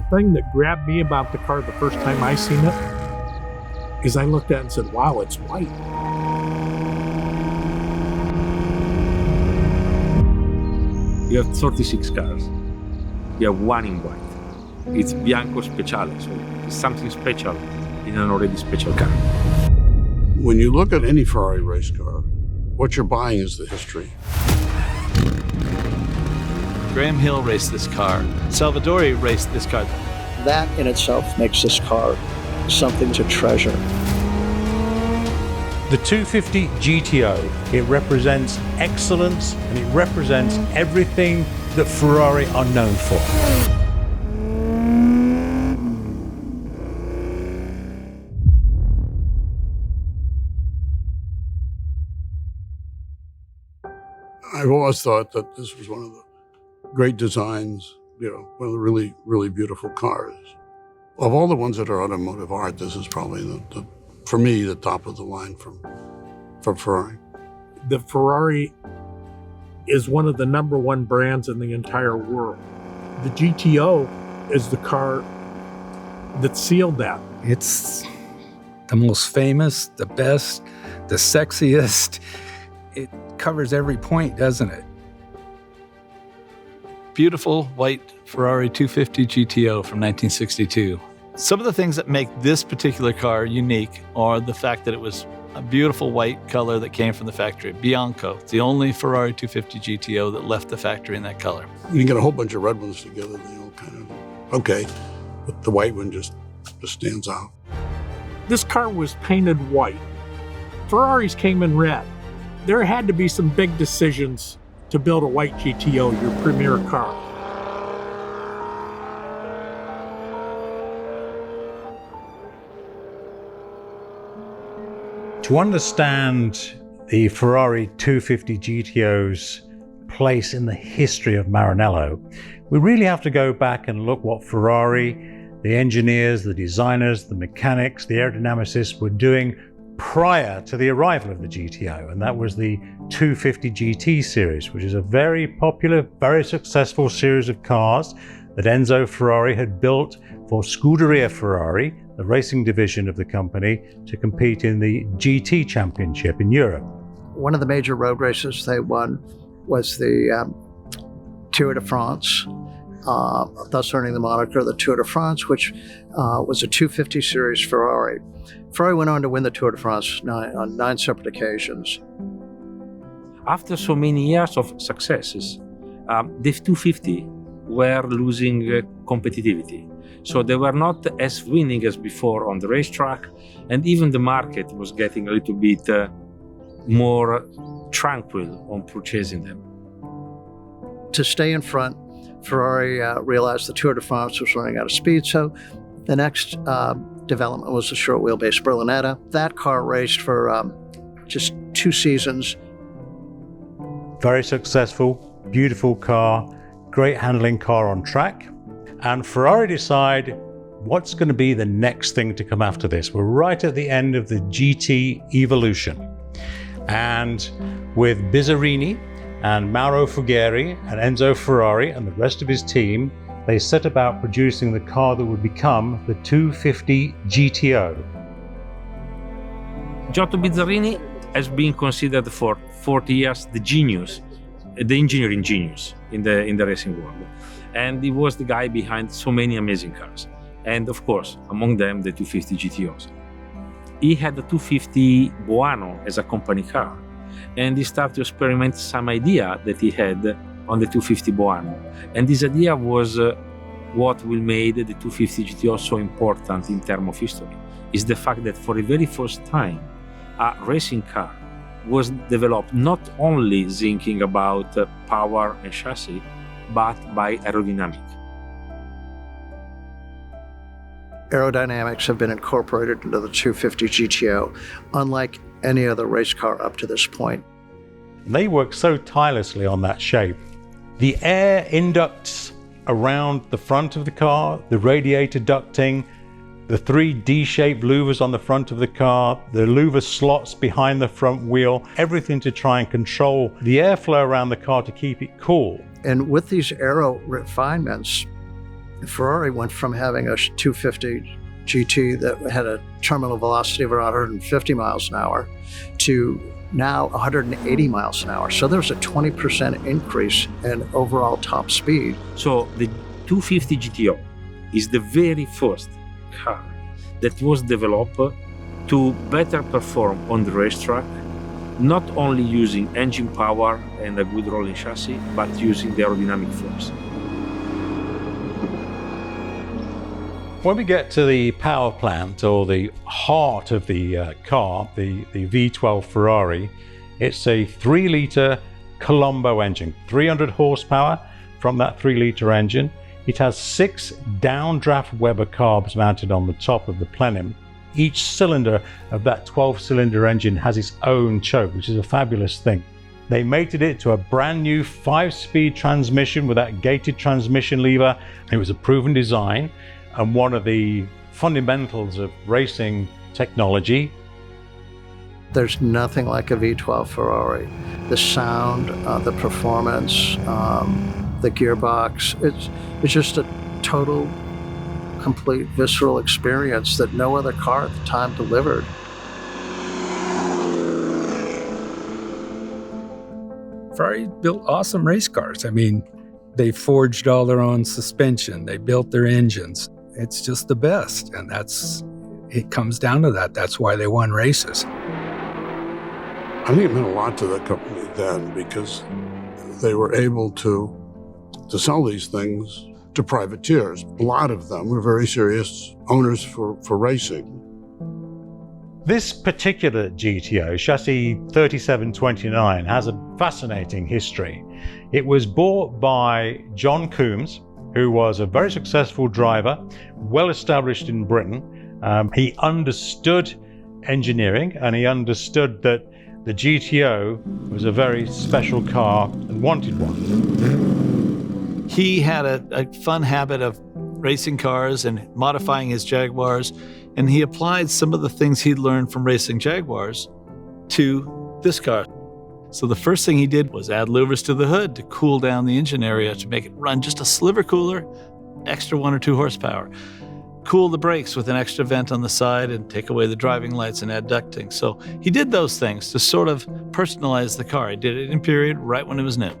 thing that grabbed me about the car the first time I seen it is I looked at it and said, wow, it's white. You have 36 cars. You have one in white. It's Bianco Speciale, so it's something special in an already special car. When you look at any Ferrari race car, what you're buying is the history. Graham Hill raced this car. Salvadori raced this car. That in itself makes this car something to treasure. The 250 GTO, it represents excellence and it represents everything that Ferrari are known for. I've always thought that this was one of the great designs, one of the really, really beautiful cars. Of all the ones that are automotive art, this is probably for me, the top of the line from Ferrari. The Ferrari is one of the #1 brands in the entire world. The GTO is the car that sealed that. It's the most famous, the best, the sexiest. It covers every point, doesn't it? Beautiful white Ferrari 250 GTO from 1962. Some of the things that make this particular car unique are the fact that it was a beautiful white color that came from the factory. Bianco, it's the only Ferrari 250 GTO that left the factory in that color. You get a whole bunch of red ones together, they all kind of, okay, but the white one just stands out. This car was painted white. Ferraris came in red. There had to be some big decisions to build a white GTO, your premier car. To understand the Ferrari 250 GTO's place in the history of Maranello, we really have to go back and look what Ferrari, the engineers, the designers, the mechanics, the aerodynamicists were doing prior to the arrival of the GTO, and that was the 250 GT series, which is a very popular, very successful series of cars that Enzo Ferrari had built for Scuderia Ferrari, the racing division of the company, to compete in the GT Championship in Europe. One of the major road races they won was the Tour de France, thus earning the moniker the Tour de France, which was a 250 series Ferrari. Ferrari went on to win the Tour de France on 9 separate occasions. After so many years of successes, the 250 were losing competitivity. So they were not as winning as before on the racetrack, and even the market was getting a little bit more tranquil on purchasing them. To stay in front, Ferrari realized the Tour de France was running out of speed, so the next development was the short wheelbase Berlinetta. That car raced for just 2 seasons. Very successful, beautiful car, great handling car on track. And Ferrari decide what's going to be the next thing to come after this. We're right at the end of the GT evolution. And with Bizzarini and Mauro Fugeri and Enzo Ferrari and the rest of his team, they set about producing the car that would become the 250 GTO. Giotto Bizzarini has been considered for 40 years the genius, the engineering genius in the racing world. And he was the guy behind so many amazing cars. And of course, among them, the 250 GTOs. He had the 250 Buano as a company car. And he started to experiment some idea that he had on the 250 Buano. And this idea was what will make the 250 GTO so important in terms of history, is the fact that for the very first time, a racing car was developed not only thinking about power and chassis, but by aerodynamic. Aerodynamics have been incorporated into the 250 GTO, unlike any other race car up to this point. They work so tirelessly on that shape. The air inducts around the front of the car, the radiator ducting, the 3 D-shaped louvers on the front of the car, the louver slots behind the front wheel, everything to try and control the airflow around the car to keep it cool. And with these aero refinements, Ferrari went from having a 250 GT that had a terminal velocity of around 150 miles an hour to now 180 miles an hour. So there's a 20% increase in overall top speed. So the 250 GTO is the very first car that was developed to better perform on the racetrack, not only using engine power and a good rolling chassis, but using the aerodynamic force. When we get to the power plant, or the heart of the car, the V12 Ferrari, it's a 3-litre Colombo engine, 300 horsepower from that 3-litre engine. It has 6 downdraft Weber carbs mounted on the top of the plenum. Each cylinder of that 12-cylinder engine has its own choke, which is a fabulous thing. They mated it to a brand new 5-speed transmission with that gated transmission lever. It was a proven design and one of the fundamentals of racing technology. There's nothing like a V12 Ferrari. The sound, the performance, the gearbox, it's just a total, complete, visceral experience that no other car at the time delivered. Ferrari built awesome race cars. I mean, they forged all their own suspension. They built their engines. It's just the best. And it comes down to that. That's why they won races. I think it meant a lot to that company then, because they were able to sell these things to privateers. A lot of them were very serious owners for racing. This particular GTO, chassis 3729, has a fascinating history. It was bought by John Coombs, who was a very successful driver, well established in Britain. He understood engineering, and he understood that the GTO was a very special car and wanted one. He had a fun habit of racing cars and modifying his Jaguars, and he applied some of the things he'd learned from racing Jaguars to this car. So the first thing he did was add louvers to the hood to cool down the engine area to make it run just a sliver cooler, extra 1 or 2 horsepower. Cool the brakes with an extra vent on the side and take away the driving lights and add ducting. So he did those things to sort of personalize the car. He did it in period right when it was new.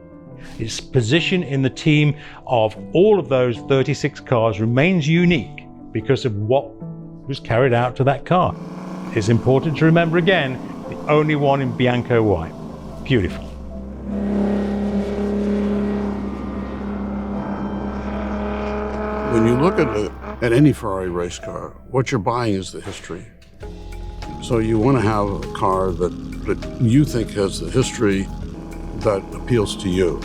Its position in the team of all of those 36 cars remains unique because of what was carried out to that car. It's important to remember again, the only one in Bianco white. Beautiful. When you look at any Ferrari race car, what you're buying is the history. So you want to have a car that you think has the history that appeals to you.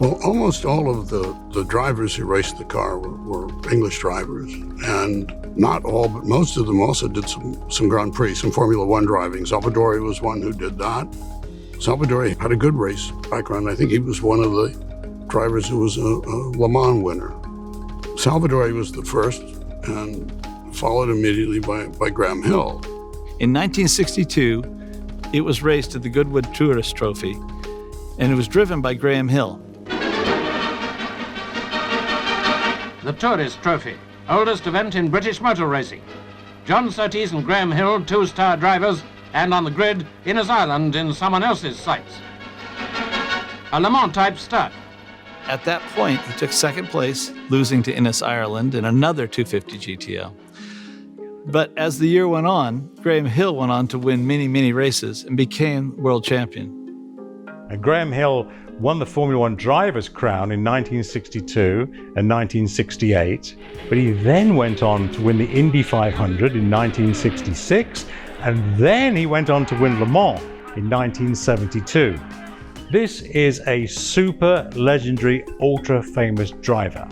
Well, almost all of the drivers who raced the car were English drivers, and not all, but most of them also did some Grand Prix, some Formula One driving. Salvadori was one who did that. Salvadori had a good race background. I think he was one of the drivers who was a Le Mans winner. Salvadori was the first, and followed immediately by Graham Hill. In 1962, it was raced at the Goodwood Tourist Trophy, and it was driven by Graham Hill. The Tourist Trophy, oldest event in British motor racing. John Surtees and Graham Hill, 2-star drivers, and on the grid, Innes Ireland in someone else's sights. A Le Mans type start. At that point, he took second place, losing to Innes Ireland in another 250 GTO. But as the year went on, Graham Hill went on to win many, many races and became world champion. Graham Hill won the Formula One driver's crown in 1962 and 1968, but he then went on to win the Indy 500 in 1966, and then he went on to win Le Mans in 1972. This is a super legendary, ultra famous driver.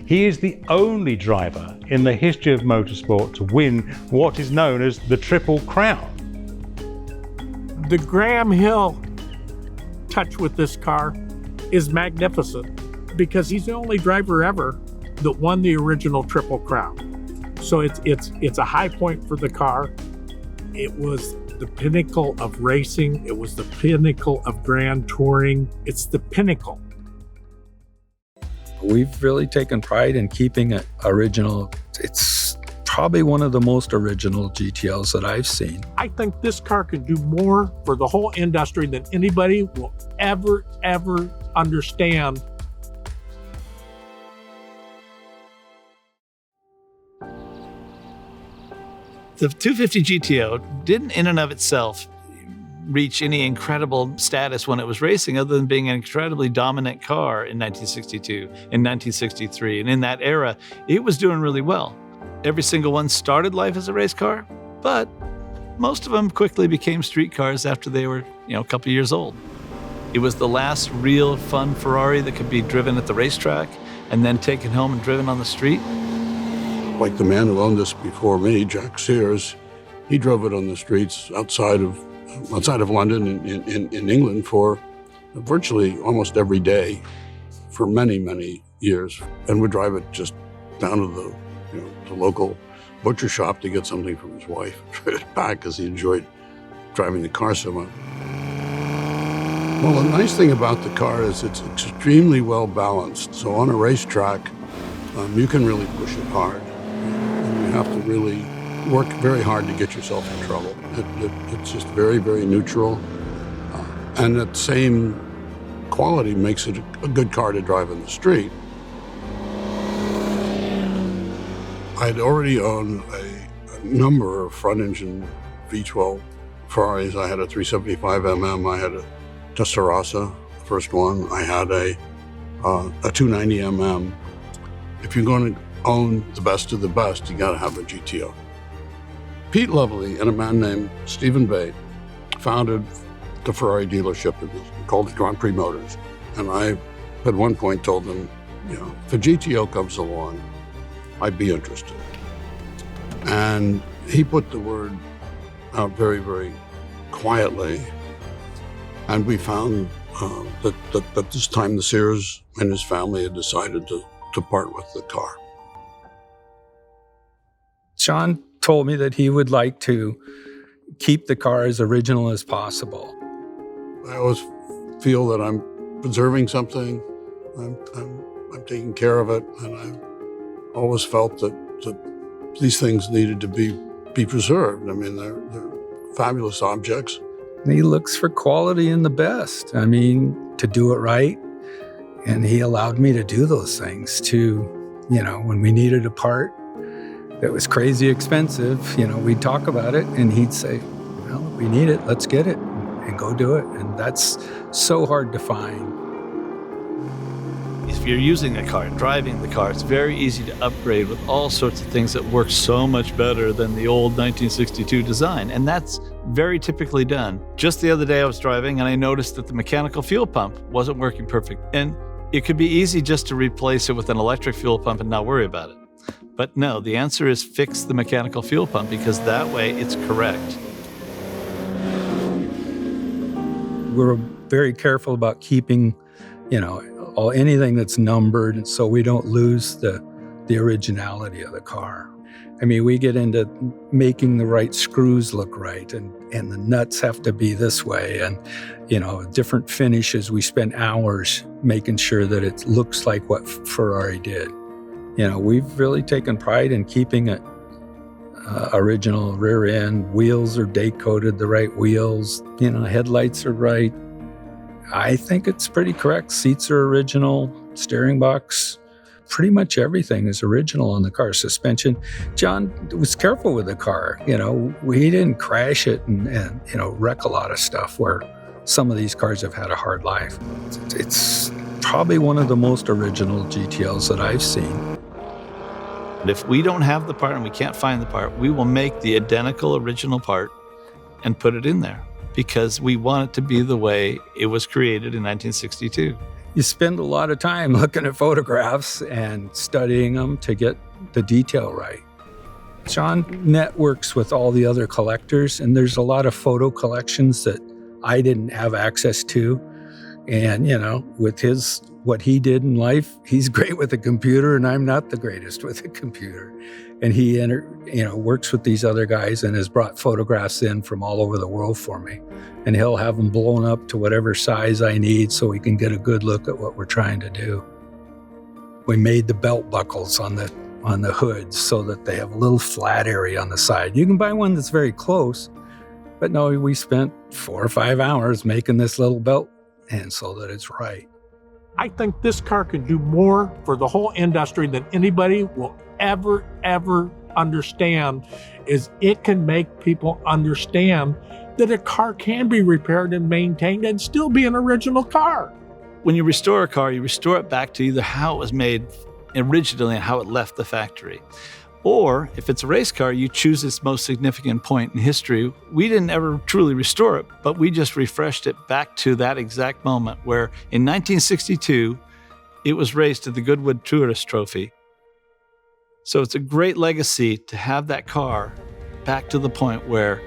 He is the only driver in the history of motorsport to win what is known as the Triple Crown. The Graham Hill touch with this car is magnificent because he's the only driver ever that won the original Triple Crown. So it's a high point for the car. It was the pinnacle of racing. It was the pinnacle of grand touring. It's the pinnacle. We've really taken pride in keeping it original. It's probably one of the most original GTLs that I've seen. I think this car could do more for the whole industry than anybody will ever understand. The 250 GTO didn't in and of itself reach any incredible status when it was racing, other than being an incredibly dominant car in 1962, in 1963. And in that era, it was doing really well. Every single one started life as a race car, but most of them quickly became street cars after they were, a couple years old. It was the last real fun Ferrari that could be driven at the racetrack and then taken home and driven on the street. Like the man who owned this before me, Jack Sears, he drove it on the streets outside of London in England for virtually almost every day for many years, and would drive it just down to the local butcher shop to get something from his wife, trade it back because he enjoyed driving the car so much. Well, the nice thing about the car is it's extremely well balanced. So on a racetrack, you can really push it hard, and you have to really work very hard to get yourself in trouble. It's just very neutral, and that same quality makes it a good car to drive in the street. I'd already owned a number of front-engine V12 Ferraris. I had a 375mm, I had a Testarossa, the first one. I had a 290mm. If you're going to own the best of the best, you got to have a GTO. Pete Lovely and a man named Stephen Bate founded the Ferrari dealership. It was called Grand Prix Motors. And I, at one point, told them, if a GTO comes along, I'd be interested. And he put the word out very quietly. And we found that this time the Sears and his family had decided to part with the car. John told me that he would like to keep the car as original as possible. I always feel that I'm preserving something, I'm taking care of it, and I've always felt that these things needed to be preserved. I mean, they're fabulous objects. He looks for quality in the best. I mean, to do it right. And he allowed me to do those things to, when we needed a part that was crazy expensive, we'd talk about it and he'd say, well, we need it, let's get it and go do it. And that's so hard to find. If you're using a car, driving the car, it's very easy to upgrade with all sorts of things that work so much better than the old 1962 design. And that's very typically done. Just the other day I was driving and I noticed that the mechanical fuel pump wasn't working perfect. And it could be easy just to replace it with an electric fuel pump and not worry about it. But no, the answer is fix the mechanical fuel pump, because that way it's correct. We're very careful about keeping, anything that's numbered, and so we don't lose the originality of the car. I mean, we get into making the right screws look right, and the nuts have to be this way, and different finishes. We spend hours making sure that it looks like what Ferrari did. We've really taken pride in keeping it original rear end. Wheels are day-coated the right wheels. Headlights are right. I think it's pretty correct. Seats are original. Steering box. Pretty much everything is original on the car. Suspension. John was careful with the car. He didn't crash it and wreck a lot of stuff where some of these cars have had a hard life. It's probably one of the most original GTLs that I've seen. But if we don't have the part and we can't find the part, we will make the identical original part and put it in there, because we want it to be the way it was created in 1962. You spend a lot of time looking at photographs and studying them to get the detail right. John networks with all the other collectors, and there's a lot of photo collections that I didn't have access to. And, with what he did in life, he's great with a computer, and I'm not the greatest with a computer. And he, works with these other guys and has brought photographs in from all over the world for me. And he'll have them blown up to whatever size I need so we can get a good look at what we're trying to do. We made the belt buckles on the hoods so that they have a little flat area on the side. You can buy one that's very close, but no, we spent 4 or 5 hours making this little belt and so that it's right. I think this car can do more for the whole industry than anybody will ever understand. Is it can make people understand that a car can be repaired and maintained and still be an original car. When you restore a car, you restore it back to either how it was made originally and how it left the factory. Or if it's a race car, you choose its most significant point in history. We didn't ever truly restore it, but we just refreshed it back to that exact moment where in 1962, it was raced at the Goodwood Tourist Trophy. So it's a great legacy to have that car back to the point where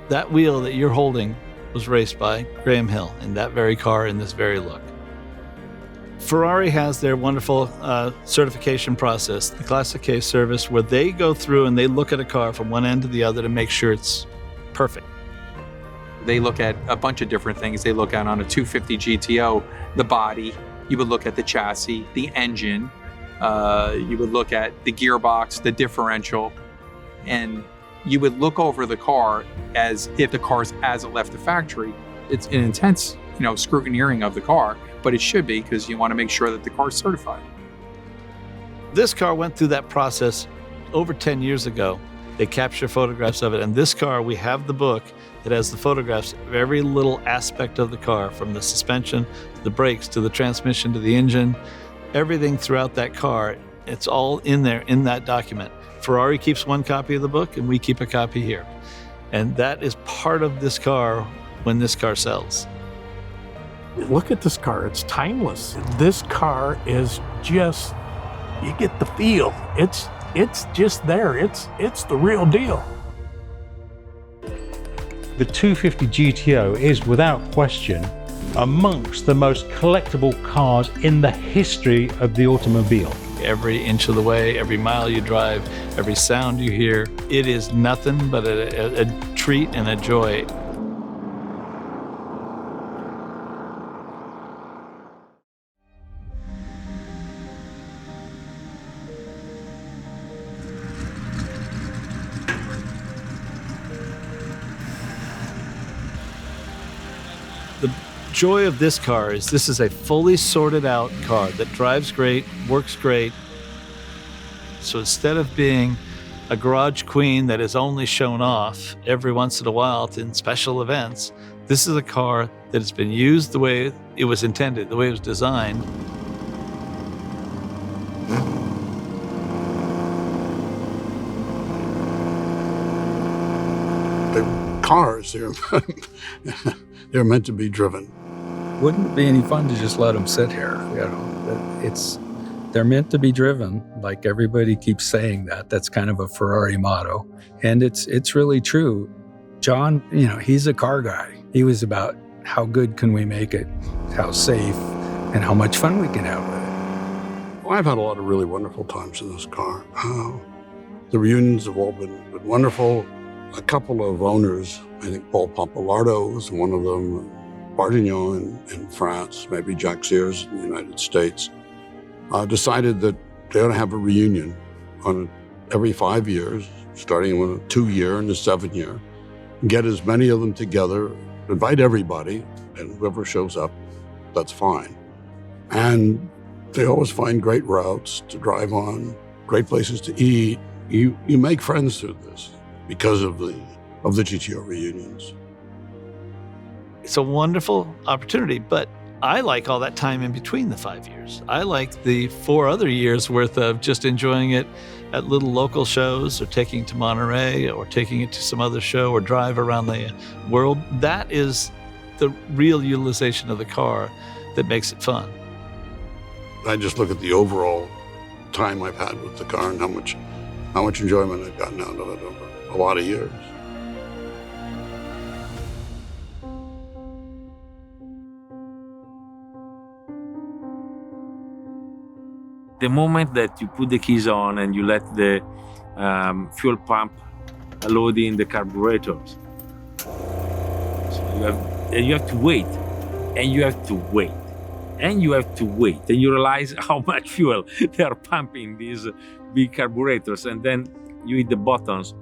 that wheel that you're holding was raced by Graham Hill in that very car in this very look. Ferrari has their wonderful certification process, the Classic K service, where they go through and they look at a car from one end to the other to make sure it's perfect. They look at a bunch of different things. They look at on a 250 GTO, the body. You would look at the chassis, the engine. You would look at the gearbox, the differential, and you would look over the car as if the car's as it left the factory. It's an intense, scrutineering of the car, but it should be because you want to make sure that the car's certified. This car went through that process over 10 years ago. They capture photographs of it, and this car, we have the book that has the photographs of every little aspect of the car, from the suspension to the brakes to the transmission to the engine, everything throughout that car. It's all in there in that document. Ferrari keeps one copy of the book, and we keep a copy here. And that is part of this car when this car sells. Look at this car, it's timeless. This car is just, you get the feel. It's just there, it's the real deal. The 250 GTO is without question amongst the most collectible cars in the history of the automobile. Every inch of the way, every mile you drive, every sound you hear, it is nothing but a treat and a joy. The joy of this car is this is a fully sorted out car that drives great, works great. So instead of being a garage queen that is only shown off every once in a while in special events, this is a car that has been used the way it was intended, the way it was designed. The cars, they're meant to be driven. Wouldn't it be any fun to just let them sit here? They're meant to be driven, like everybody keeps saying that. That's kind of a Ferrari motto. And it's really true. John, he's a car guy. He was about how good can we make it, how safe, and how much fun we can have with it. Well, I've had a lot of really wonderful times in this car. The reunions have all been wonderful. A couple of owners, I think Paul Papalardo was one of them, Bartignon in France, maybe Jacques Sears in the United States, decided that they ought to have a reunion every 5 years, starting with a 2-year and a 7-year, get as many of them together, invite everybody, and whoever shows up, that's fine. And they always find great routes to drive on, great places to eat. You make friends through this because of the GTO reunions. It's a wonderful opportunity, but I like all that time in between the 5 years. I like the 4 other years worth of just enjoying it at little local shows, or taking to Monterey, or taking it to some other show, or drive around the world. That is the real utilization of the car that makes it fun. I just look at the overall time I've had with the car and how much enjoyment I've gotten out of it over a lot of years. The moment that you put the keys on and you let the fuel pump load in the carburetors, so you have to wait, and you have to wait. and you have to wait, and you realize how much fuel they are pumping these big carburetors, and then you hit the buttons,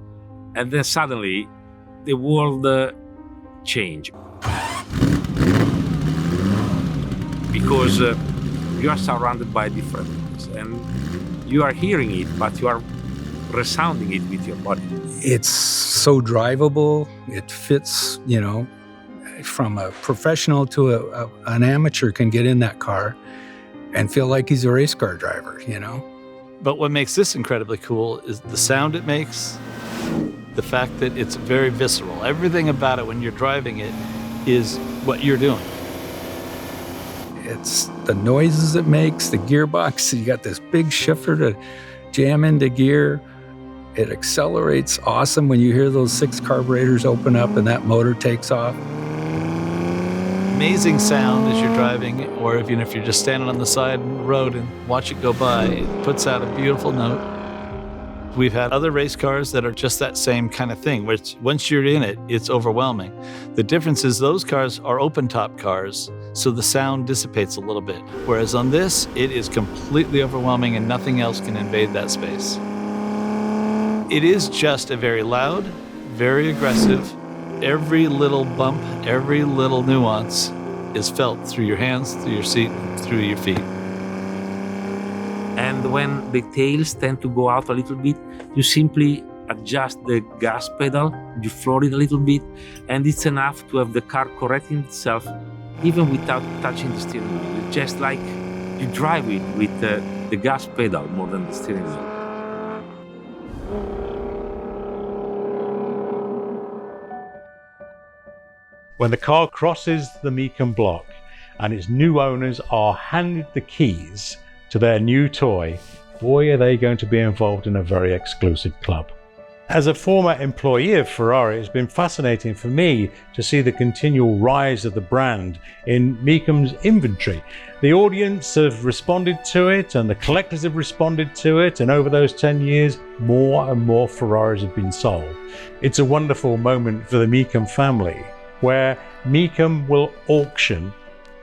and then suddenly the world change. Because you are surrounded by different things, and you are hearing it, but you are resounding it with your body. It's so drivable. It fits, from a professional to an amateur can get in that car and feel like he's a race car driver, But what makes this incredibly cool is the sound it makes, the fact that it's very visceral. Everything about it when you're driving it is what you're doing. It's the noises it makes, the gearbox. You got this big shifter to jam into gear. It accelerates awesome when you hear those 6 carburetors open up and that motor takes off. Amazing sound as you're driving, or even if you're just standing on the side of the road and watch it go by, it puts out a beautiful note. We've had other race cars that are just that same kind of thing, which once you're in it, it's overwhelming. The difference is those cars are open-top cars, so the sound dissipates a little bit. Whereas on this, it is completely overwhelming and nothing else can invade that space. It is just a very loud, very aggressive, every little bump, every little nuance is felt through your hands, through your seat, through your feet. And when the tails tend to go out a little bit, you simply adjust the gas pedal, you floor it a little bit, and it's enough to have the car correcting itself even without touching the steering wheel. It's just like you drive it with the gas pedal more than the steering wheel. When the car crosses the Mecum block and its new owners are handed the keys to their new toy, boy, are they going to be involved in a very exclusive club. As a former employee of Ferrari, it's been fascinating for me to see the continual rise of the brand in Mecum's inventory. The audience have responded to it and the collectors have responded to it, and over those 10 years, more and more Ferraris have been sold. It's a wonderful moment for the Mecum family, where Mecum will auction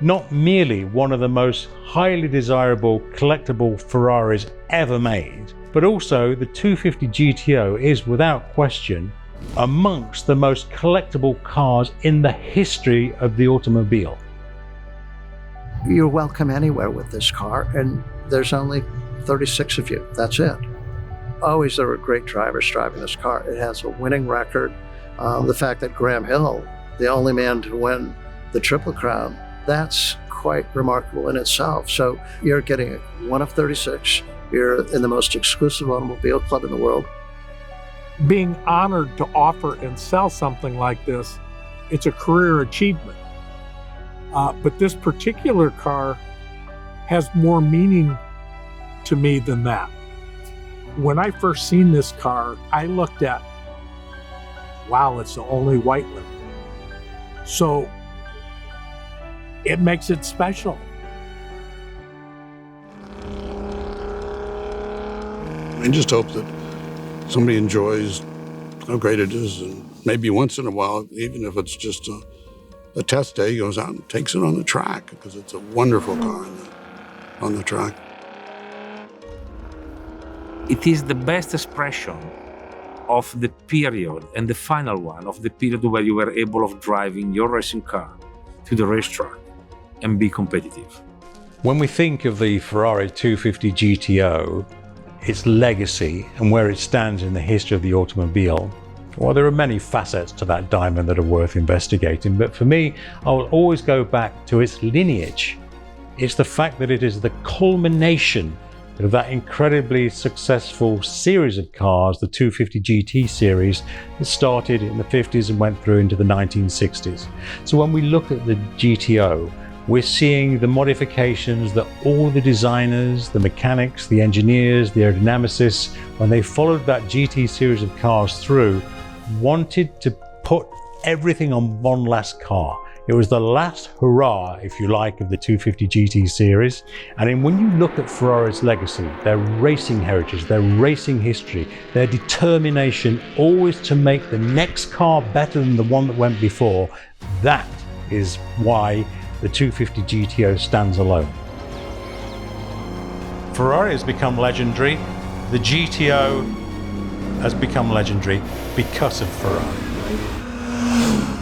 not merely one of the most highly desirable collectible Ferraris ever made, but also the 250 GTO is without question amongst the most collectible cars in the history of the automobile. You're welcome anywhere with this car, and there's only 36 of you. That's it. Always there were great drivers driving this car. It has a winning record. The fact that Graham Hill, the only man to win the Triple Crown, that's quite remarkable in itself. So you're getting one of 36. You're in the most exclusive automobile club in the world. Being honored to offer and sell something like this, it's a career achievement. But this particular car has more meaning to me than that. When I first seen this car, I looked at, wow, it's the only white one. So it makes it special. I just hope that somebody enjoys how great it is, and maybe once in a while, even if it's just a test day, goes out and takes it on the track, because it's a wonderful car on the track. It is the best expression of the period, and the final one of the period where you were able of driving your racing car to the racetrack and be competitive. When we think of the Ferrari 250 GTO, its legacy and where it stands in the history of the automobile, well, there are many facets to that diamond that are worth investigating, but for me, I will always go back to its lineage. It's the fact that it is the culmination of that incredibly successful series of cars, the 250 GT series, that started in the 50s and went through into the 1960s. So when we look at the GTO, we're seeing the modifications that all the designers, the mechanics, the engineers, the aerodynamicists, when they followed that GT series of cars through, wanted to put everything on one last car. It was the last hurrah, if you like, of the 250 GT series. And then when you look at Ferrari's legacy, their racing heritage, their racing history, their determination always to make the next car better than the one that went before, that is why the 250 GTO stands alone. Ferrari has become legendary. The GTO has become legendary because of Ferrari.